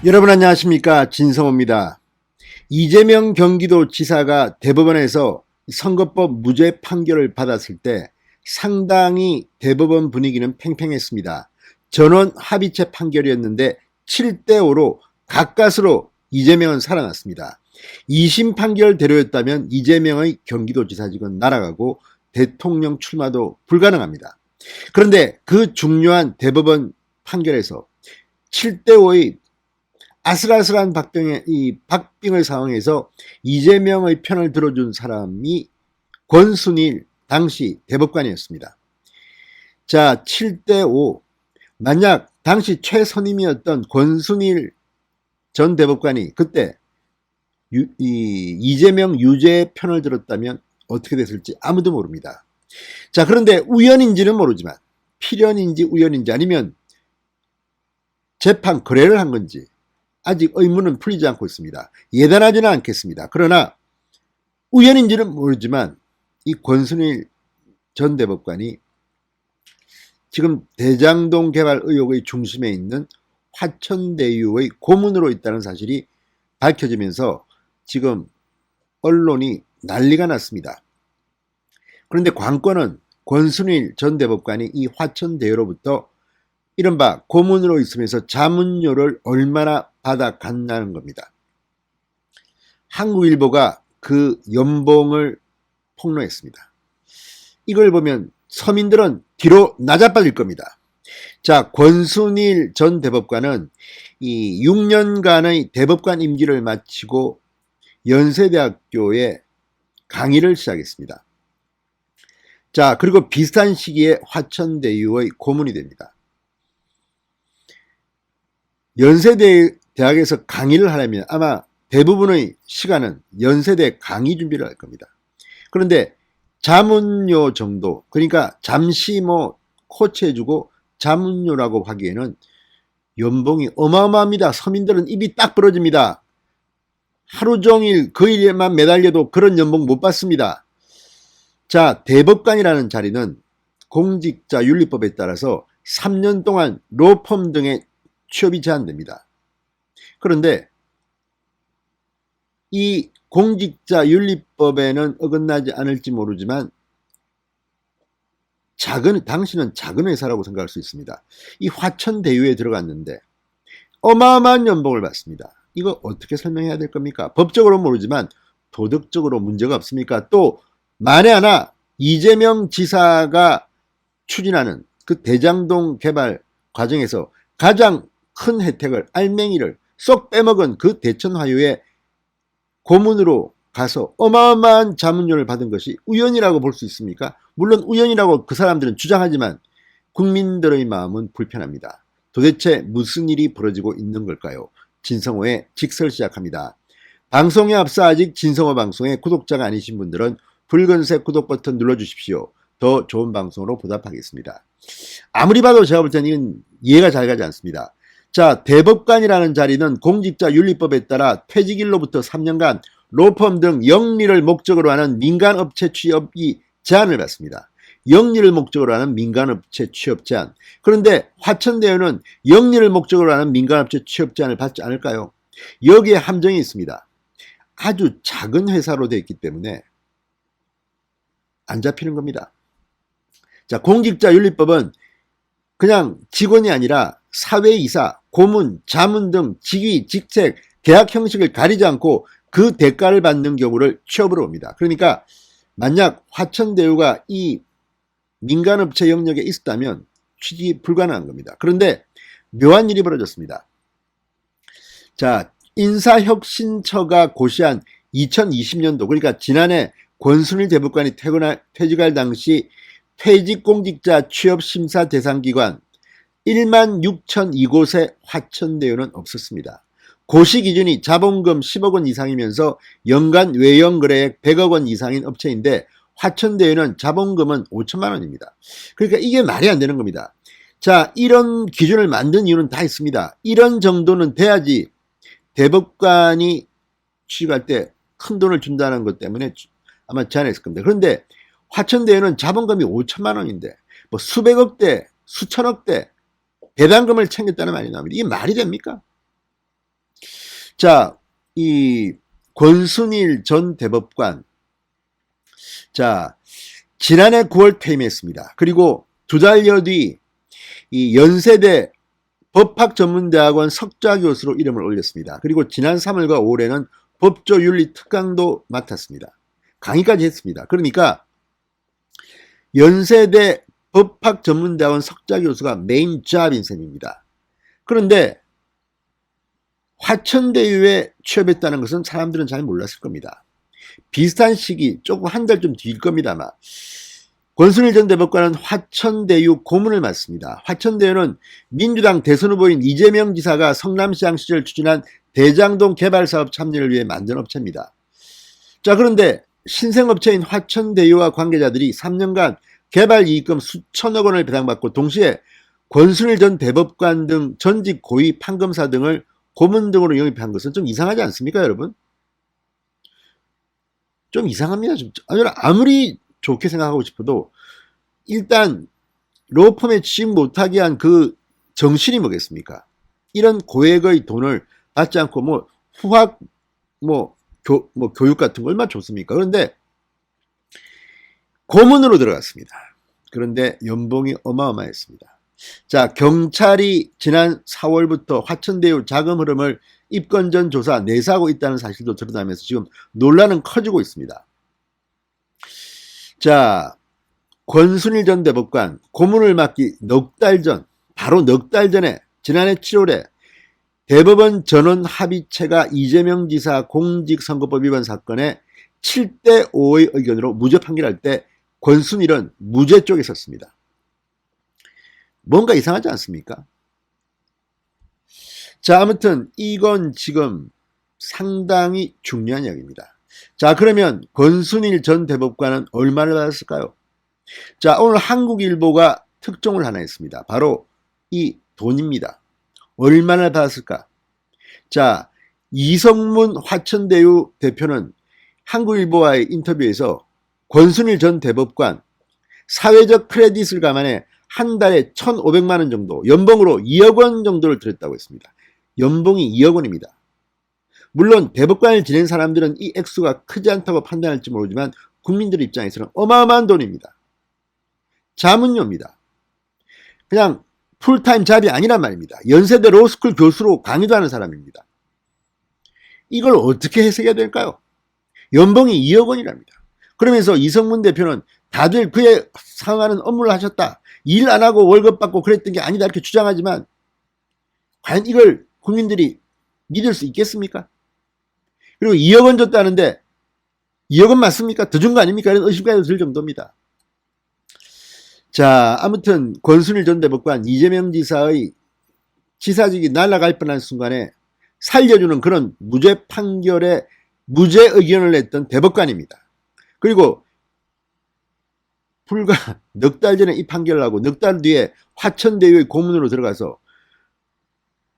여러분 안녕하십니까, 진성호입니다. 이재명 경기도지사가 대법원에서 선거법 무죄 판결을 받았을 때 상당히 대법원 분위기는 팽팽했습니다. 전원 합의체 판결이었는데 7대5로 가까스로 이재명은 살아났습니다. 2심 판결대로였다면 이재명의 경기도지사직은 날아가고 대통령 출마도 불가능합니다. 그런데 그 중요한 대법원 판결에서 7대5의 아슬아슬한 박빙의 상황에서 이재명의 편을 들어준 사람이 권순일 당시 대법관이었습니다. 자, 7대5. 만약 당시 최선임이었던 권순일 전 대법관이 그때 이재명 유죄의 편을 들었다면 어떻게 됐을지 아무도 모릅니다. 자, 그런데 우연인지는 모르지만 필연인지 우연인지 아니면 재판 거래를 한 건지 아직 의문은 풀리지 않고 있습니다. 예단하지는 않겠습니다. 그러나 우연인지는 모르지만 이 권순일 전 대법관이 지금 대장동 개발 의혹의 중심에 있는 화천대유의 고문으로 있다는 사실이 밝혀지면서 지금 언론이 난리가 났습니다. 그런데 관건은 권순일 전 대법관이 이 화천대유로부터 이른바 고문으로 있으면서 자문료를 얼마나 받아갔냐는 겁니다. 한국일보가 그 연봉을 폭로했습니다. 이걸 보면 서민들은 뒤로 낮아빠질 겁니다. 자, 권순일 전 대법관은 이 6년간의 대법관 임기를 마치고 연세대학교에 강의를 시작했습니다. 자, 그리고 비슷한 시기에 화천대유의 고문이 됩니다. 연세대학에서 강의를 하려면 아마 대부분의 시간은 연세대 강의 준비를 할 겁니다. 그런데 자문료 정도, 그러니까 잠시 코치해주고 자문료라고 하기에는 연봉이 어마어마합니다. 서민들은 입이 딱 벌어집니다. 하루 종일 그 일에만 매달려도 그런 연봉 못 받습니다. 자, 대법관이라는 자리는 공직자윤리법에 따라서 3년 동안 로펌 등의 취업이 제한됩니다. 그런데 이 공직자윤리법에는 어긋나지 않을지 모르지만 당신은 작은 회사라고 생각할 수 있습니다. 이 화천대유에 들어갔는데 어마어마한 연봉을 받습니다. 이거 어떻게 설명해야 될 겁니까? 법적으로 모르지만 도덕적으로 문제가 없습니까? 또 만에 하나 이재명 지사가 추진하는 그 대장동 개발 과정에서 가장 큰 혜택을, 알맹이를 쏙 빼먹은 그 대천화유에 고문으로 가서 어마어마한 자문료를 받은 것이 우연이라고 볼 수 있습니까? 물론 우연이라고 그 사람들은 주장하지만 국민들의 마음은 불편합니다. 도대체 무슨 일이 벌어지고 있는 걸까요? 진성호의 직설 시작합니다. 방송에 앞서 아직 진성호 방송의 구독자가 아니신 분들은 붉은색 구독 버튼 눌러주십시오. 더 좋은 방송으로 보답하겠습니다. 아무리 봐도 제가 볼 때는 이건 이해가 잘 가지 않습니다. 자, 대법관이라는 자리는 공직자윤리법에 따라 퇴직일로부터 3년간 로펌 등 영리를 목적으로 하는 민간업체 취업이 제한을 받습니다. 영리를 목적으로 하는 민간업체 취업 제한. 그런데 화천대유는 영리를 목적으로 하는 민간업체 취업 제한을 받지 않을까요? 여기에 함정이 있습니다. 아주 작은 회사로 되어 있기 때문에 안 잡히는 겁니다. 자, 공직자윤리법은 그냥 직원이 아니라 사회이사, 고문, 자문 등 직위, 직책, 계약 형식을 가리지 않고 그 대가를 받는 경우를 취업으로 봅니다. 그러니까 만약 화천대유가 이 민간업체 영역에 있었다면 취직이 불가능한 겁니다. 그런데 묘한 일이 벌어졌습니다. 자, 인사혁신처가 고시한 2020년도, 그러니까 지난해 권순일 대법관이 퇴직할 당시 퇴직공직자 취업심사 대상기관 16,002곳에 화천대유는 없었습니다. 고시 기준이 자본금 10억 원 이상이면서 연간 외형 거래액 100억 원 이상인 업체인데 화천대유는 자본금은 5천만 원입니다. 그러니까 이게 말이 안 되는 겁니다. 자, 이런 기준을 만든 이유는 다 있습니다. 이런 정도는 돼야지 대법관이 취직할 때 큰 돈을 준다는 것 때문에 아마 제안했을 겁니다. 그런데 화천대유는 자본금이 5천만 원인데 뭐 수백억대, 수천억대 배당금을 챙겼다는 말이 나옵니다. 이게 말이 됩니까? 자, 이 권순일 전 대법관, 자, 지난해 9월 퇴임했습니다. 그리고 두 달여 뒤 이 연세대 법학전문대학원 석좌교수로 이름을 올렸습니다. 그리고 지난 3월과 5월에는 법조윤리 특강도 맡았습니다. 강의까지 했습니다. 그러니까 연세대 법학전문대학원 석좌교수가 메인 잡인 셈입니다. 그런데 화천대유에 취업했다는 것은 사람들은 잘 몰랐을 겁니다. 비슷한 시기, 조금 한 달 좀 뒤일 겁니다, 아마. 권순일 전 대법관은 화천대유 고문을 맡습니다. 화천대유는 민주당 대선 후보인 이재명 지사가 성남시장 시절 추진한 대장동 개발사업 참여를 위해 만든 업체입니다. 자, 그런데 신생업체인 화천대유와 관계자들이 3년간 개발이익금 수천억 원을 배당받고 동시에 권순일 전 대법관 등 전직 고위 판검사 등을 고문 등으로 영입한 것은 좀 이상하지 않습니까, 여러분? 좀 이상합니다. 아무리 좋게 생각하고 싶어도 일단 로펌에 취직 못하게 한 그 정신이 뭐겠습니까? 이런 고액의 돈을 받지 않고 후학 교육 같은 거 얼마나 좋습니까? 그런데 고문으로 들어갔습니다. 그런데 연봉이 어마어마했습니다. 자, 경찰이 지난 4월부터 화천대유 자금 흐름을 입건 전 조사 내사하고 있다는 사실도 드러나면서 지금 논란은 커지고 있습니다. 자, 권순일 전 대법관 고문을 맡기 바로 넉 달 전에 지난해 7월에 대법원 전원 합의체가 이재명 지사 공직선거법 위반 사건에 7대 5의 의견으로 무죄 판결할 때 권순일은 무죄 쪽에 섰습니다. 뭔가 이상하지 않습니까? 자, 아무튼 이건 지금 상당히 중요한 이야기입니다. 자, 그러면 권순일 전 대법관은 얼마를 받았을까요? 자, 오늘 한국일보가 특종을 하나 했습니다. 바로 이 돈입니다. 얼마나 받았을까? 자, 이성문 화천대유 대표는 한국일보와의 인터뷰에서 권순일 전 대법관 사회적 크레딧을 감안해 한 달에 1,500만 원 정도, 연봉으로 2억 원 정도를 들였다고 했습니다. 연봉이 2억 원입니다. 물론 대법관을 지낸 사람들은 이 액수가 크지 않다고 판단할지 모르지만 국민들 입장에서는 어마어마한 돈입니다. 자문료입니다. 그냥 풀타임 잡이 아니란 말입니다. 연세대 로스쿨 교수로 강의도 하는 사람입니다. 이걸 어떻게 해석해야 될까요? 연봉이 2억 원이랍니다. 그러면서 이성문 대표는 다들 그에 상하는 업무를 하셨다. 일 안 하고 월급 받고 그랬던 게 아니다 이렇게 주장하지만 과연 이걸 국민들이 믿을 수 있겠습니까? 그리고 2억 원 줬다는데 2억 원 맞습니까? 더 준 거 아닙니까? 이런 의심까지 들 정도입니다. 자, 아무튼 권순일 전 대법관 이재명 지사의 지사직이 날아갈 뻔한 순간에 살려주는 그런 무죄 판결에 무죄 의견을 냈던 대법관입니다. 그리고 불과 넉 달 전에 이 판결을 하고 넉 달 뒤에 화천대유의 고문으로 들어가서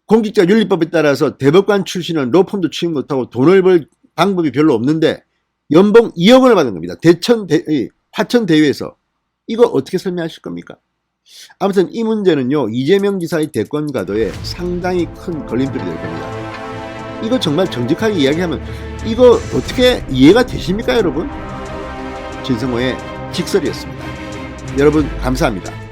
공직자윤리법에 따라서 대법관 출신은 로펌도 취직 못하고 돈을 벌 방법이 별로 없는데 연봉 2억 원을 받은 겁니다. 화천대유에서. 이거 어떻게 설명하실 겁니까? 아무튼 이 문제는요, 이재명 지사의 대권 가도에 상당히 큰 걸림돌이 될 겁니다. 이거 정말 정직하게 이야기하면 이거 어떻게 이해가 되십니까, 여러분? 진성호의 직설이었습니다. 여러분 감사합니다.